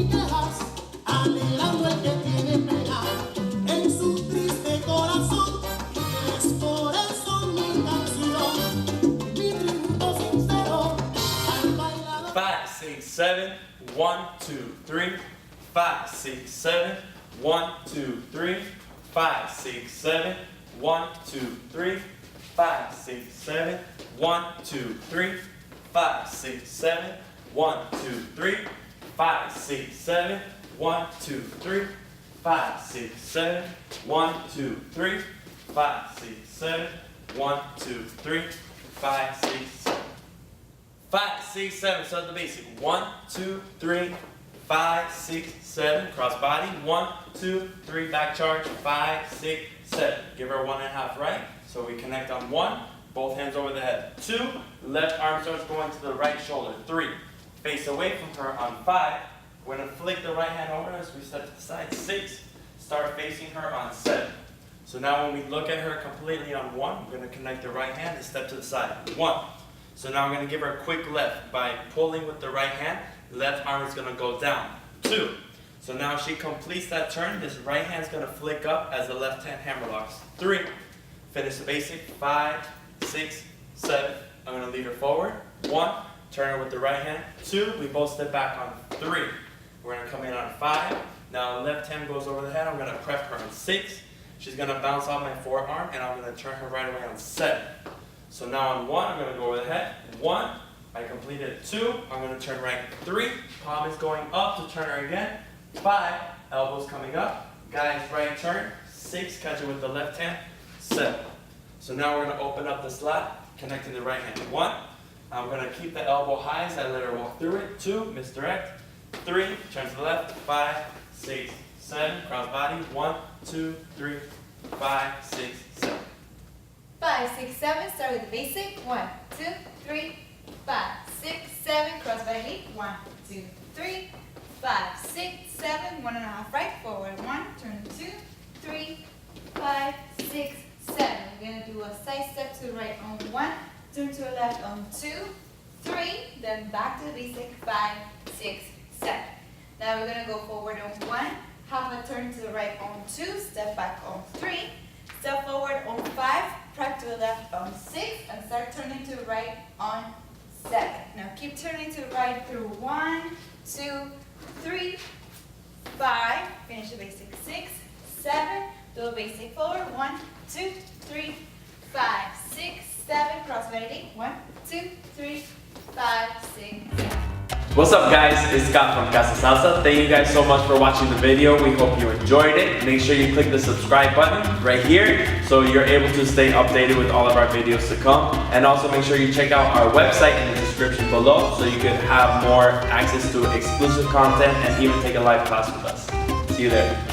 ni quejas, anhelando el que tiene pena en su triste corazón. Y es por eso mi canción, mi tributo sincero al bailador. 5, 6, 7, 1, 2, 3. 5, 6, 7, 1, 2, 3. 5, 6, 7, 1, 2, 3. 5, 6, 7, 1, 2, 3. 5, 6, 7, 1, 2, 3. 5, 6, 7, 1, 2, 3. 5, 6, 7, 1, 2, 3. 5, 6, 7, 1, 2, 3. 5, 6, 5, 6, 7. Start the basic. 1, 2, 3. 5, 6, 7. Cross body. 1, 2, 3. Back charge. 5, 6, 7. Give her 1.5 right. So we connect on 1. Both hands over the head. 2. Left arm starts going to the right shoulder. 3. Face away from her on 5. We're going to flick the right hand over as we step to the side. 6. Start facing her on 7. So now when we look at her completely on 1, we're going to connect the right hand and step to the side. 1. So now I'm going to give her a quick left by pulling with the right hand. Left arm is going to go down. 2. So now she completes that turn. This right hand is going to flick up as the left hand hammer locks. 3. Finish the basic. 5, 6, 7. I'm going to lead her forward. 1. Turn her with the right hand. 2. We both step back on 3. We're going to come in on 5. Now left hand goes over the head. I'm going to prep her on 6. She's going to bounce off my forearm and I'm going to turn her right away on 7. So now on 1, I'm going to go over the head. 1. I completed 2. I'm going to turn right. 3. Palm is going up to turn her again. 5. Elbows coming up. Guys, right turn. 6. Catch it with the left hand. 7. So now we're going to open up the slap, connecting the right hand. 1. I'm going to keep the elbow high as I let her walk through it. 2. Misdirect. 3. Turn to the left. 5, 6, 7. Cross body. 1, 2, 3, 5, 6, 7. 5, 6, 7. Start with the basic. 1, 2, 3, 5, 6, 7. Cross body lead. 1, 2, 3, 5, 6, 7. 1.5 right. Forward. 1. Turn 2, 3, 5, 6, 7. We're going to do a side step to the right on 1. Turn to the left on 2, 3. Then back to the basic. 5, 6, 7. Now we're going to go forward on 1. Half a turn to the right on 2. Step back on 3. Step forward on 5. Prep to the left on 6. And start turning to the right on 7. Now keep turning to the right through 1, 2, 3, 5. Finish the basic. 6, 7. Do a basic forward. 1, 2, 3, 5, 6, 7. Cross body. 1, 2, 3, 5, 6, 7. What's up guys, it's Scott from Casa Salsa. Thank you guys so much for watching the video. We hope you enjoyed it. Make sure you click the subscribe button right here so you're able to stay updated with all of our videos to come. And also make sure you check out our website in the description below so you can have more access to exclusive content and even take a live class with us. See you there.